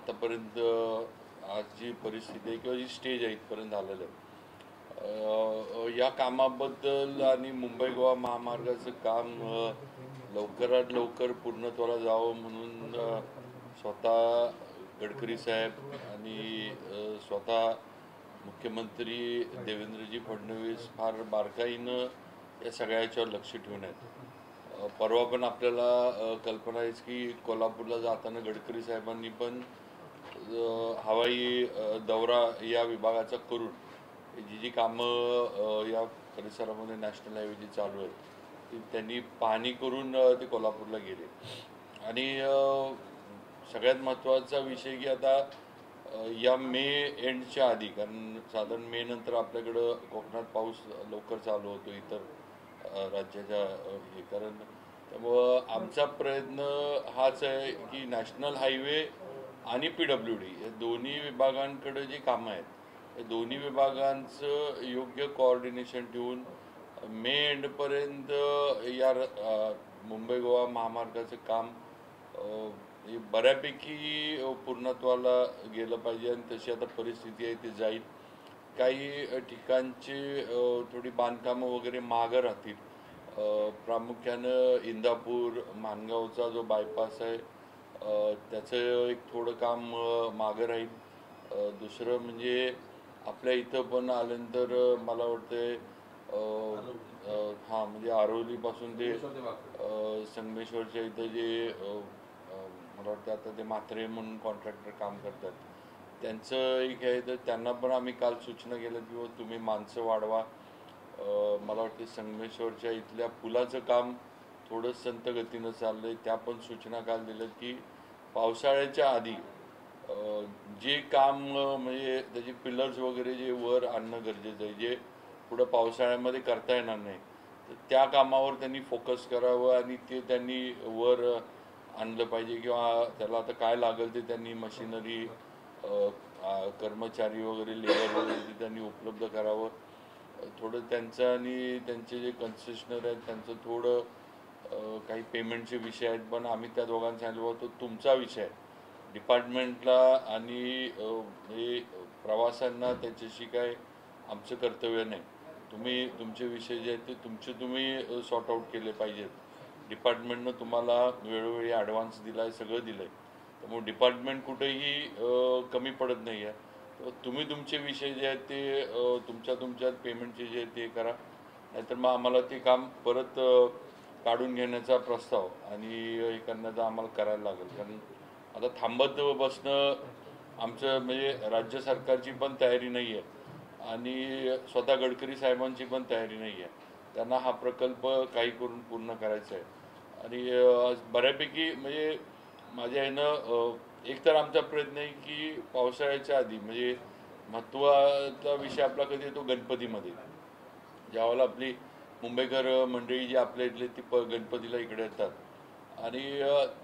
आतापर्यंत आज जी परिस्थिती आहे किंवा जी स्टेज आहे इथपर्यंत आलेलं आहे, या कामाबद्दल आणि मुंबई गोवा महामार्गाचं काम लवकरात लवकर पूर्णत्वाला जावं म्हणून स्वतः गडकरी साहेब आणि स्वतः मुख्यमंत्री देवेंद्रजी फडणवीस फार बारकाईनं या सगळ्याच्यावर लक्ष ठेवून आहेत. परवा पण आपल्याला कल्पना आहेच की कोल्हापूरला जाताना गडकरी साहेबांनी पण हवाई दौरा या विभागाचा करून जी जी कामं या परिसरामध्ये नॅशनल हायवे जी चालू आहेत ती त्यांनी पाहणी करून ते कोल्हापूरला गेले. आणि सगळ्यात महत्त्वाचा विषय की आता या मे एंडच्या आधी, कारण साधारण मे नंतर आपल्याकडं कोकणात पाऊस लवकर चालू होतो इतर राज्याच्या हे, कारण त्यामुळं आमचा प्रयत्न हाच आहे की नॅशनल हायवे आणि PWD या दोन्ही विभागांकडे जी कामं आहेत या दोन्ही विभागांचं योग्य कोऑर्डिनेशन ठेवून मे एंडपर्यंत या मुंबई गोवा महामार्गाचं काम बऱ्यापैकी पूर्णत्वाला गेलं पाहिजे. आणि तशी आता परिस्थिती आहे ती जाईल. काही ठिकाणची थोडी बांधकामं वगैरे मागं राहतील. प्रामुख्यानं इंदापूर माणगावचा जो बायपास आहे त्याचं एक थोडं काम मागं राहील. दुसरं म्हणजे आपल्या इथं पण आल्यानंतर मला वाटतंय हां, म्हणजे आरवलीपासून ते संगमेश्वरच्या इथं जे मला वाटतं आता ते म्हात्रे म्हणून कॉन्ट्रॅक्टर काम करतात त्यांचं एक आहे, तर त्यांना पण आम्ही काल सूचना केल्या की तुम्ही माणसं वाढवा. मला वाटतं संगमेश्वरच्या इथल्या पुलाचं काम थोडं संथ गतीनं चाललं आहे, त्या पण सूचना काल दिल्यात की पावसाळ्याच्या आधी जे काम म्हणजे त्याचे पिलर्स वगैरे जे वर आणणं गरजेचं आहे, जे पुढं पावसाळ्यामध्ये करता येणार नाही, तर त्या कामावर त्यांनी फोकस करावं आणि ते त्यांनी वर आणलं पाहिजे. किंवा त्याला आता काय लागेल ते त्यांनी मशिनरी, कर्मचारी वगैरे, लेबर वगैरे ते त्यांनी उपलब्ध करावं. थोडं त्यांचं आणि त्यांचे जे कन्सेशनर आहेत त्यांचं थोडं काही पेमेंटचे विषय आहेत, पण आम्ही त्या दोघांना सांगितलं होतं तुमचा विषय आहे डिपार्टमेंटला आणि हे प्रवाशांना त्याच्याशी काय आमचं कर्तव्य नाही. तुम्ही तुमचे विषय जे आहेत ते तुम्ही सॉर्ट आऊट केले पाहिजेत. डिपार्टमेंटनं तुम्हाला वेळोवेळी ॲडव्हान्स दिला आहे, सगळं दिलं आहे, त्यामुळे डिपार्टमेंट कुठेही कमी पडत नाही आहे. तुम्ही तुमचे विषय जे आहेत ते तुमच्यात पेमेंटचे जे आहेत ते करा, नाहीतर मग आम्हाला ते काम परत काढून घेण्याचा प्रस्ताव आणि हे करण्याचा आम्हाला करायला लागेल. कारण आता थांबत बसणं आमचं म्हणजे राज्य सरकारची पण तयारी नाही आहे आणि स्वतः गडकरी साहेबांची पण तयारी नाही आहे. त्यांना हा प्रकल्प काही करून पूर्ण करायचा आहे. आणि बऱ्यापैकी म्हणजे माझ्या ह्यानं एक तर आमचा प्रयत्न आहे की पावसाळ्याच्या आधी, म्हणजे महत्त्वाचा विषय आपला कधी येतो गणपतीमध्ये, ज्यावेळेला आपली मुंबईकर मंडळी जी आपल्या इथले ती गणपतीला इकडे येतात आणि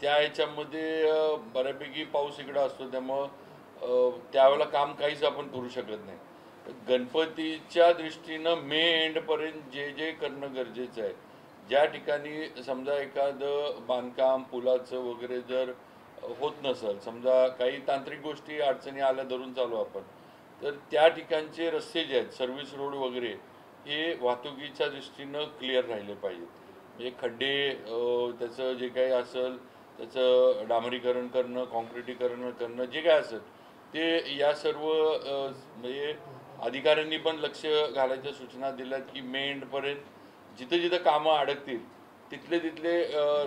त्या ह्याच्यामध्ये बऱ्यापैकी पाऊस इकडं असतो, त्यामुळं त्यावेळेला काम काहीच आपण करू शकत नाही. गणपतीच्या दृष्टीनं मे एंडपर्यंत जे जे करणं गरजेचं आहे, ज्या ठिकाणी समजा एखादं बांधकाम पुलाचं वगैरे जर होत नसेल, समजा काही तांत्रिक गोष्टी अडचणी आल्या धरून चालू आपण, तर त्या ठिकाणचे रस्ते जे आहेत सर्व्हिस रोड वगैरे हे वाहतुकीच्या दृष्टीनं क्लिअर राहिले पाहिजेत. म्हणजे खड्डे त्याचं जे काही असेल त्याचं डांबरीकरण करणं, कॉन्क्रिटीकरण करणं, जे काय असेल ते या सर्व म्हणजे अधिकाऱ्यांनी पण लक्ष घालायच्या सूचना दिल्यात की मे एंडपर्यंत जिथं जिथं कामं अडकतील तिथले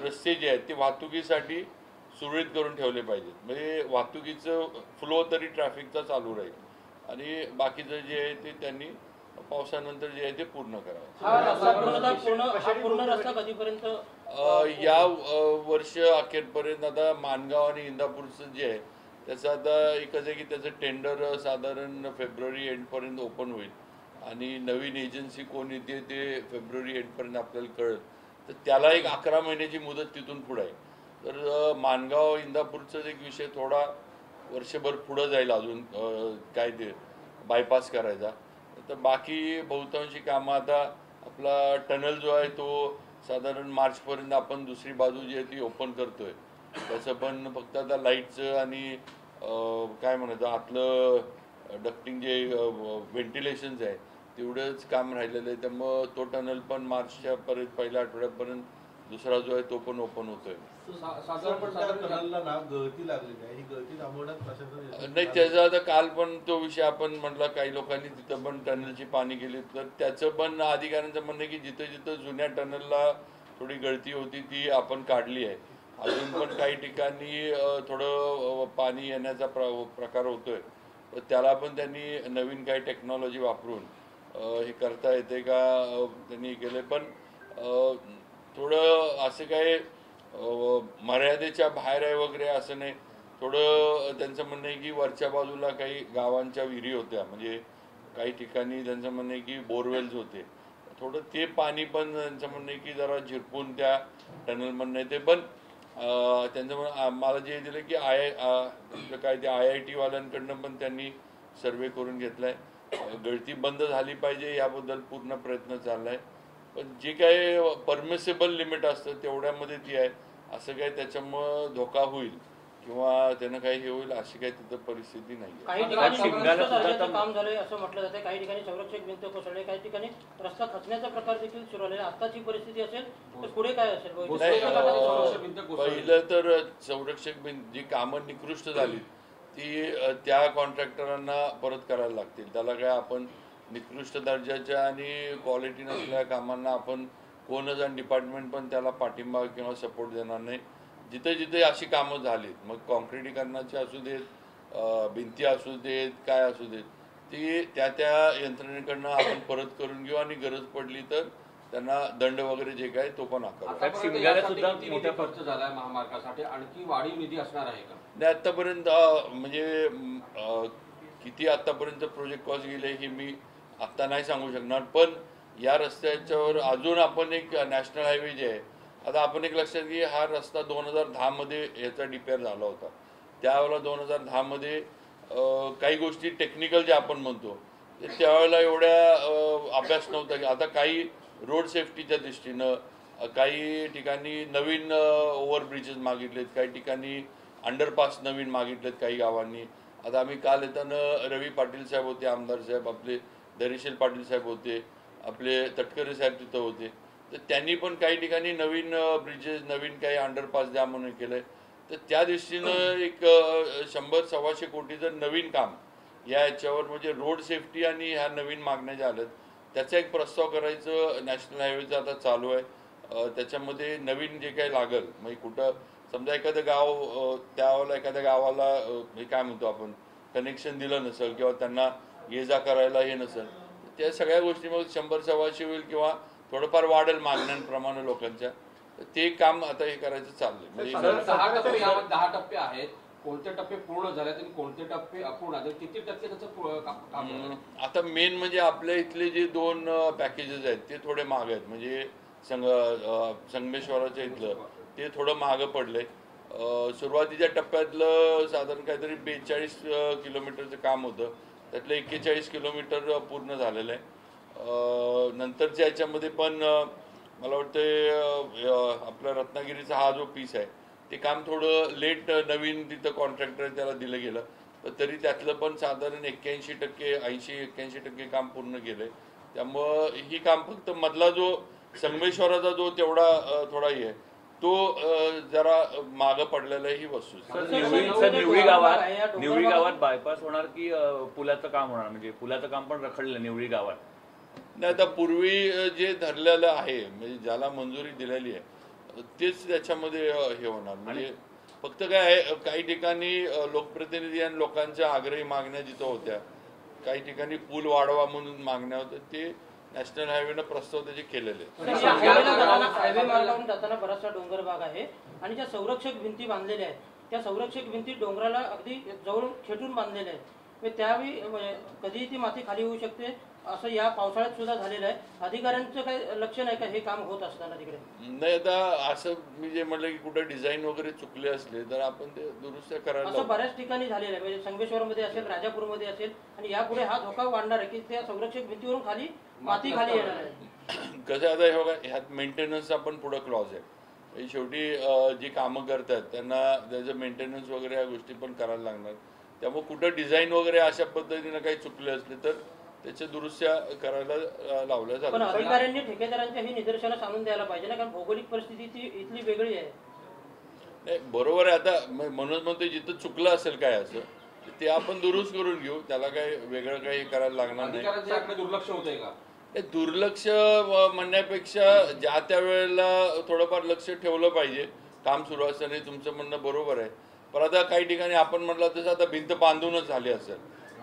रस्ते जे आहेत ते वाहतुकीसाठी सुरळीत करून ठेवले पाहिजेत. म्हणजे वाहतुकीचं फ्लो तरी ट्रॅफिकचा चालू राहील आणि बाकीचं जे आहे ते त्यांनी पावसानंतर जे आहे ते पूर्ण करावं. या वर्ष अखेरपर्यंत आता माणगाव आणि इंदापूरचं जे आहे त्याचं आता एकच आहे की त्याचं टेंडर साधारण फेब्रुवारी एंडपर्यंत ओपन होईल आणि नवीन एजन्सी कोण येते ते फेब्रुवारी एंडपर्यंत आपल्याला कळेल. तर त्याला एक 11 महिन्याची मुदत तिथून पुढे आहे. तर माणगाव इंदापूरचाच एक विषय थोडा वर्षभर पुढं जाईल अजून, काय ते बायपास करायचा. तर बाकी बहुतांशी कामं आता आपला टनल जो आहे तो साधारण मार्चपर्यंत आपण दुसरी बाजू जी आहे ती ओपन करतोय. त्याचं पण फक्त आता लाईटचं आणि काय म्हणायचं आतलं डक्टिंग जे व्हेंटिलेशन्स आहे तेवढंच काम राहिलेलं आहे. त्यामुळं तो टनल पण मार्चच्या पहिल्या आठवड्यापर्यंत दुसरा जो आहे तो पण ओपन होतोय. नाही त्याचा आता काल पण तो विषय आपण म्हटला काही लोकांनी तिथं पण टनलची पाणी केली तर त्याचं पण अधिकाऱ्यांचं म्हणणं की जिथं जिथं जुन्या टनलला थोडी गळती होती ती आपण काढली आहे. अजून पण काही ठिकाणी थोडं पाणी येण्याचा प्रकार होतोय. त्याला पण त्यांनी नवीन काही टेक्नॉलॉजी वापरून हे करता येते का त्यांनी केले. पण थोडं असं काय मर्यादेच्या बाहेर आहे वगैरे असं नाही. थोडं त्यांचं म्हणणं आहे की वरच्या बाजूला काही गावांच्या विहिरी होत्या म्हणजे काही ठिकाणी त्यांचं म्हणणं आहे की बोरवेल्स होते. थोडं ते पाणी पण त्यांचं म्हणणं आहे की जरा झिरपून त्या टनलमधनं येते. पण त्यांचं म्हणणं मला जे दिलं की काय ते IIT वाल्यांकडनं पण त्यांनी सर्वे करून घेतलाय. गळती बंद झाली पाहिजे याबद्दल पूर्ण प्रयत्न चाललाय. पण जे काय परमिसेबल लिमिट असतं तेवढ्यामध्ये ती आहे. असं काय त्याच्यामुळं धोका होईल किंवा त्यानं काही हे होईल अशी काही तिथं परिस्थिती नाही. काही ठिकाणी काम झालंय असं म्हटलं जातं. काही ठिकाणी संरक्षक भिंत कोसळले, काही ठिकाणी रस्ता खचण्याचा प्रकार देखील सुरू आलेला. आताची परिस्थिती असेल तर पुढे काय असेल? पहिलं तर संरक्षक भिंत जी कामं निकृष्ट झाली ती त्या कॉन्ट्रॅक्टरांना परत करायला लागतील. त्याला काय आपण निकृष्ट दर्जाच्या आणि क्वालिटी नसलेल्या कामांना आपण कोणच आणि डिपार्टमेंट पण त्याला पाठिंबा किंवा सपोर्ट देणार नाही. जिथे जिथे अशी कामं झालीत मग कॉन्क्रिटीकरणाची असू देत, भिंती असू देत, काय असू देत, ती त्या यंत्रणेकडनं आपण परत करून घेऊ आणि गरज पडली तर त्यांना दंड वगैरे जे काय तो पण आकारला सुद्धा मोठा खर्च झाला आहे महामार्गासाठी. आणखी वाढीव निधी असणार आहे का? नाही आतापर्यंत म्हणजे किती आतापर्यंत प्रोजेक्ट कॉस्ट गेले हे मी आत्ता नाही सांगू शकणार. पण या रस्त्याच्यावर अजून आपण एक नॅशनल हायवे जे आहे आता आपण एक लक्षात घे हा रस्ता 2010 मध्ये याचा रिपेअर झाला होता. त्यावेळेला 2010 मध्ये काही गोष्टी टेक्निकल ज्या आपण म्हणतो त्यावेळेला एवढ्या अभ्यास नव्हता की आता काही रोड सेफ्टीच्या दृष्टीनं काही ठिकाणी नवीन ओव्हरब्रिजेस मागितलेत, काही ठिकाणी अंडरपास नवीन मागितलेत काही गावांनी. आता आम्ही काल येताना रवी पाटील साहेब होते, आमदार साहेब आपले, धैर्यशील पाटील साहेब होते, आपले तटकरे साहेब तिथं होते. तर त्यांनी पण काही ठिकाणी नवीन ब्रिजेस नवीन काही अंडरपास द्या म्हणून केलंय. तर त्या दृष्टीनं एक 100-125 कोटीचं नवीन काम याच्यावर म्हणजे रोड सेफ्टी आणि ह्या नवीन मागण्या ज्या आल्यात त्याचा एक प्रस्ताव करायचं नॅशनल हायवेचं आता चालू आहे. त्याच्यामध्ये नवीन जे काही लागल म्हणजे कुठं समजा एखादं गाव त्यावेळेला एखाद्या गावाला हे काय म्हणतो आपण कनेक्शन दिलं नसेल किंवा त्यांना ये जा करायला हे नसेल त्या सगळ्या गोष्टी मग 100-125 होईल किंवा थोडंफार वाढेल मागण्यांप्रमाणे लोकांच्या. ते काम आता हे करायचं चाललंय. म्हणजे 10 टप्पे आहेत. कोणते टप्पे पूर्ण झालेत आणि कोणते टप्पे अपूर्ण आहेत? किती टक्के त्याचं आता मेन म्हणजे आपल्या इथले जे 2 पॅकेजेस आहेत ते थोडे महाग आहेत. म्हणजे संगमेश्वराच्या इथलं ते थोडं महाग पडलंय. सुरुवातीच्या टप्प्यातलं साधारण काहीतरी 42 किलोमीटरचं काम होतं, त्यातलं 41 किलोमीटर पूर्ण झालेलं आहे. नंतरच्या याच्यामध्ये पण मला वाटतं आपल्या रत्नागिरीचा हा जो पीस आहे ते काम थोडं लेट नवीन तिथं कॉन्ट्रॅक्टर त्याला दिलं गेलं. तर तरी त्यातलं पण साधारण 81-81% काम पूर्ण केलंय. त्यामुळं ही काम फक्त मधला जो संगमेश्वराचा जो तेवढा थोडा हे आहे तो जरा मागं पडलेला ही वस्तू. निवळी गावात बायपास होणार की पुलाचं काम होणार? म्हणजे पुलाचं काम पण रखडलं निवळी गावात. नाही आता पूर्वी जे धरलेलं आहे म्हणजे ज्याला मंजुरी दिलेली आहे तेच त्याच्यामध्ये हे होणार. म्हणजे फक्त काय आहे काही ठिकाणी लोकप्रतिनिधी आणि लोकांच्या आग्रही मागण्या जिथं होत्या काही ठिकाणी पूल वाढवा म्हणून मागण्या होत्या ते नॅशनल हायवेनं प्रस्ताव त्याचे केलेले. हायवे मार्गावरून जाताना बराचसा डोंगर भाग आहे आणि ज्या संरक्षक भिंती बांधलेल्या आहेत त्या संरक्षक भिंती डोंगराला अगदी जवळून खेटून बांधलेल्या आहेत. त्यावेळी कधीही ती माती खाली होऊ शकते असं या पावसाळ्यात सुद्धा झालेलं आहे. अधिकाऱ्यांचं काही लक्ष नाही का हे काम होत असताना तिकडे? नाही आता असं मी जे म्हटलं की कुठे डिझाईन वगैरे चुकले असले तर आपण ते दुरुस्त करायला असं बऱ्याच ठिकाणी झालेलं आहे. म्हणजे संगमेश्वरमध्ये असेल, राजापूरमध्ये असेल आणि यापुढे हा धोका वाढणार आहे की त्या संरक्षक भिंतीवरून खाली माती खाली येणार आहे. कसं आता हे बघा ह्यात मेंटेनन्सचा पण पुढं क्लॉज आहे. शेवटी जी कामं करतात त्यांना त्याचं मेंटेनन्स वगैरे ह्या गोष्टी पण करायला लागणार. त्यामुळे कुठं डिझाईन वगैरे अशा पद्धतीनं काही चुकले असले तर त्याच्या दुरुस्त्या करायला लावल्या पण जातात. अधिकाऱ्यांनी ठेकेदारांच्या ही निदर्शनास आणून द्यायला पाहिजे ना, कारण भौगोलिक परिस्थिती ती इथली वेगळी आहे. नाही बरोबर आहे. आता म्हणून म्हणतो जिथं चुकलं असेल काय असं ते आपण दुरुस्त करून घेऊ, त्याला काय वेगळं काही करायला लागणार नाही. अधिकाऱ्यांच्याकडे दुर्लक्ष होतंय का? दुर्लक्ष म्हणण्यापेक्षा ज्या त्या वेळेला थोडंफार लक्ष ठेवलं पाहिजे. काम सुरू असताना तुमचं म्हणणं बरोबर आहे, पण आता काही ठिकाणी आपण म्हटलं तसं आता भिंत बांधूनच झाली असेल,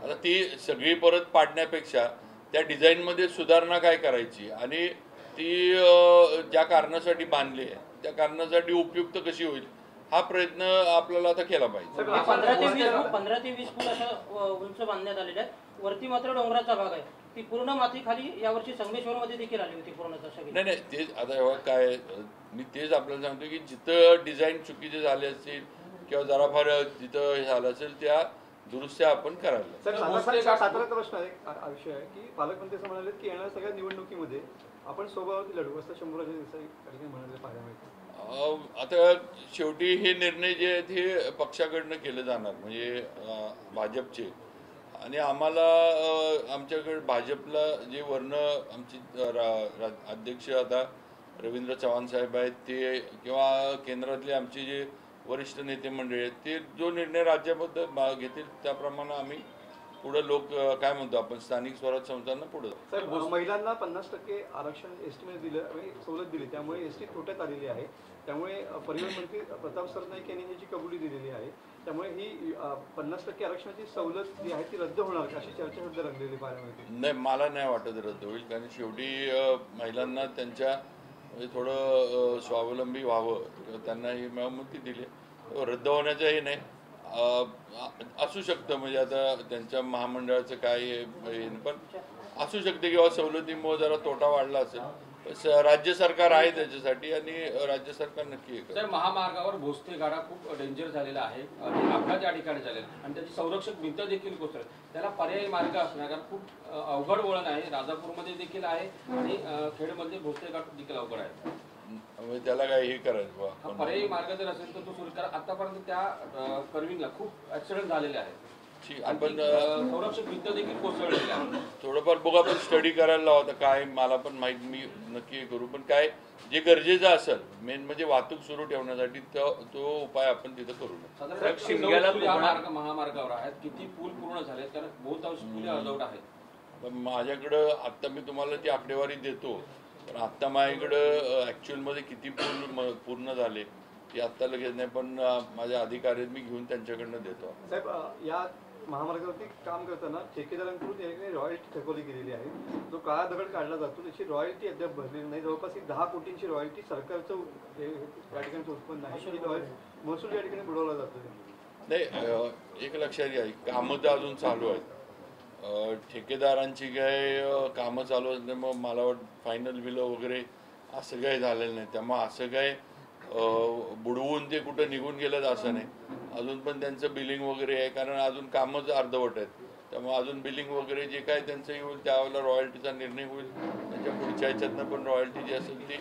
आता ती सगळी परत पाडण्यापेक्षा त्या डिझाईनमध्ये सुधारणा काय करायची आणि ती ज्या कारणासाठी बांधली आहे त्या कारणासाठी उपयुक्त कशी होईल हा प्रयत्न आपल्याला आता केला पाहिजे. 15 ते 20 फूट असं उंच बांधण्यात आलेलं आहे. वरती मात्र डोंगराचा भाग आहे. ती पूर्ण माती खाली यावर्षी संगमेश्वरमध्ये देखील आली होती पूर्णतः सगळी. नाही तेच आता एवढं काय मी तेच आपल्याला सांगतो की जिथं डिझाईन चुकीचे झाले असतील किंवा जरा फार जिथं हे झालं असेल त्या दुरुस्त्या आपण करायला. साताराचा प्रश्न आहे विषय आहे की पालकमंत्री असं म्हणाले की येणाऱ्या सगळ्या निवडणुकीमध्ये आपण स्वभावावरती लढू असं शंभूराजे देसाई म्हणाले पाहायला मिळतं. आता शेवटी हे निर्णय जे आहेत हे पक्षाकडनं केले जाणार म्हणजे भाजपचे, आणि आम्हाला आमच्याकडे भाजपला जे वर्ण आमचे अध्यक्ष आता रवींद्र चव्हाण साहेब आहेत ते किंवा केंद्रातले आमचे जे वरिष्ठ नेते मंडळी आहेत ते जो निर्णय राज्याबद्दल घेतील त्याप्रमाणे आम्ही पुढे लोक काय म्हणतो आपण स्थानिक स्वराज्य संस्थांना पुढे. साहेब महिलांना 50% आरक्षण एसटी मध्ये दिलं, सवलत दिली, त्यामुळे एसटी तोट्यात आलेली आहे. त्यामुळे परिवहन मंत्री प्रताप सरनाईक यांनी याची कबुली दिलेली आहे. त्यामुळे ही 50% आरक्षणाची सवलत जी आहे ती रद्द होणार अशी चर्चा सध्या रंगलेली पाहायला मिळते. नाही मला नाही वाटत रद्द होईल, कारण शेवटी महिलांना त्यांच्या म्हणजे थोडं स्वावलंबी व्हावं किंवा त्यांना ही माहिती दिली, रद्द होण्याचं हे नाही. असू शकतं म्हणजे आता त्यांच्या महामंडळाचं काय पण असू शकते किंवा सवलतीमुळे जरा तोटा वाढला असेल. राज्य सरकार आहे त्याच्यासाठी आणि राज्य सरकार नक्की सर महामार्गावर भोसते गाडा खूप डेंजर झालेला आहे, अपघात या ठिकाणी झालेला आणि त्याची संरक्षक भिंत देखील कोसळली. त्याला पर्यायी मार्ग असणार, कारण खूप अवघड वळण आहे. राजापूरमध्ये देखील आहे आणि खेडमध्ये भोसते घाट देखील अवघड आहे. त्याला काय हे करायचं पर्यायी मार्ग जर असेल तर तो सुरू करा. आतापर्यंत त्या कर्विंगला खूप ऍक्सिडेंट झालेले आहेत. आपण संरक्षक भिंत देखील कोसळलेली आहे. थोडंफार बघू आपण स्टडी करायला लावता काय मला पण माहिती मी नक्की करू, पण काय जे गरजेचं असेल मेन म्हणजे वाहतूक सुरू ठेवण्यासाठी तो उपाय आपण तिथं करू. शिमग्याला महामार्गावर आहेत किती पूल पूर्ण झाले, कारण बहुतांश पुले अर्धवट आहेत. माझ्याकडं आत्ता मी तुम्हाला ती आकडेवारी देतो, पण आत्ता माझ्याकडं ॲक्च्युअलमध्ये किती पूल पूर्ण झाले ते आत्ता लगेच नाही, पण माझ्या अधिकारी मी घेऊन त्यांच्याकडनं देतो. साहेब या महामार्गावरती काम करताना ठेकेदारांकडून या ठिकाणी रॉयल्टी थकवली गेलेली आहे. जो काळा दगड काढला जातो त्याची रॉयल्टी अद्याप भरलेली नाही. जवळपास 10 कोटींची रॉयल्टी सरकारचं या ठिकाणचं उत्पन्न आहे, ही महसूल या ठिकाणी बुडवला जातो. नाही एक लक्षात घ्या, कामं तर अजून चालू आहेत. ठेकेदारांची काय कामं चालू असल्यामुळे मला वाटतं फायनल बिलं वगैरे असं काही झालेलं नाही. त्यामुळे असं काय बुडवून ते कुठं निघून गेलं असं नाही. अजून पण त्यांचं बिलिंग वगैरे आहे, कारण अजून कामच अर्धवट आहेत. त्यामुळे अजून बिलिंग वगैरे जे काय त्यांचं होईल त्यावेळेला रॉयल्टीचा निर्णय होईल. त्यांच्या पुढच्या ह्याच्यातनं पण रॉयल्टी जी असेल ती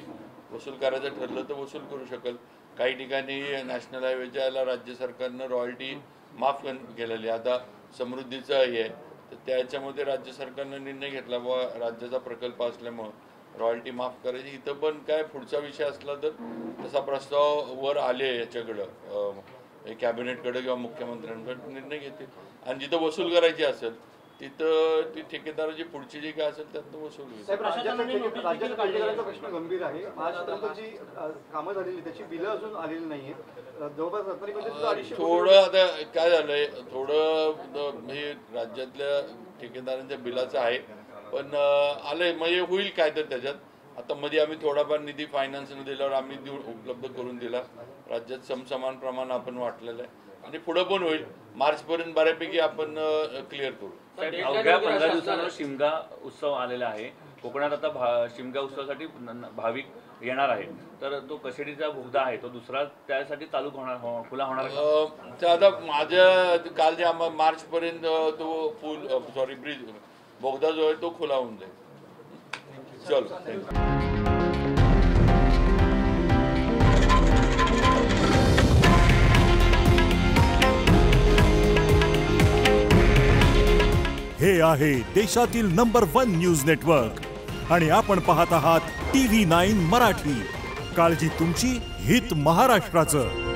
वसूल करायचं ठरलं तर वसूल करू शकेल. काही ठिकाणी नॅशनल हायवेच्या याला राज्य सरकारनं रॉयल्टी माफ केलेली. आता समृद्धीचं हे आहे तर त्याच्यामध्ये राज्य सरकारनं निर्णय घेतला बुवा राज्याचा प्रकल्प असल्यामुळं रॉयल्टी माफ करायची. इथं पण काय पुढचा विषय असला तर तसा प्रस्ताव वर आले याच्याकडं कॅबिनेटकडे किंवा मुख्यमंत्र्यांकडे निर्णय घेतील. आणि जिथं वसूल करायची असेल तिथं ती ठेकेदाराची पुढची जी काय असेल त्यातनं वसूल होईल. राज्याचा ठेकेदाराचा प्रश्न गंभीर आहे. महाराष्ट्रात जी कामं झालेली त्याची बिलं अजून आलेली नाहीये. जवळपास थोडं आता काय झालंय, थोडं हे राज्यातल्या ठेकेदारांच्या बिलाचं आहे, पण आलंय म्हणजे होईल काय तर त्याच्यात. आता मध्ये आम्ही थोडाफार निधी फायनान्सने दिल्यावर आम्ही उपलब्ध करून दिला. राज्यात समसमान प्रमाण आपण वाटलेलं आहे आणि पुढं पण होईल. मार्चपर्यंत बऱ्यापैकी आपण क्लिअर करू. अवघ्या 15 दिवसांवर शिमगा उत्सव आलेला आहे कोकणात. आता शिमगा उत्सवासाठी भाविक येणार आहे, तर तो कशेडीचा बोगदा आहे तो दुसरा त्यासाठी चालू होणार खुला होणार. आता माझ्या काल जे मार्चपर्यंत तो ब्रिज बोगदा जो आहे तो खुला होऊन जाईल. चलो थँक्यू. हे आहे देशातील नंबर 1 न्यूज नेटवर्क आणि आपण पाहत आहात TV9 मराठी. काळजी तुमची, हित महाराष्ट्राचं.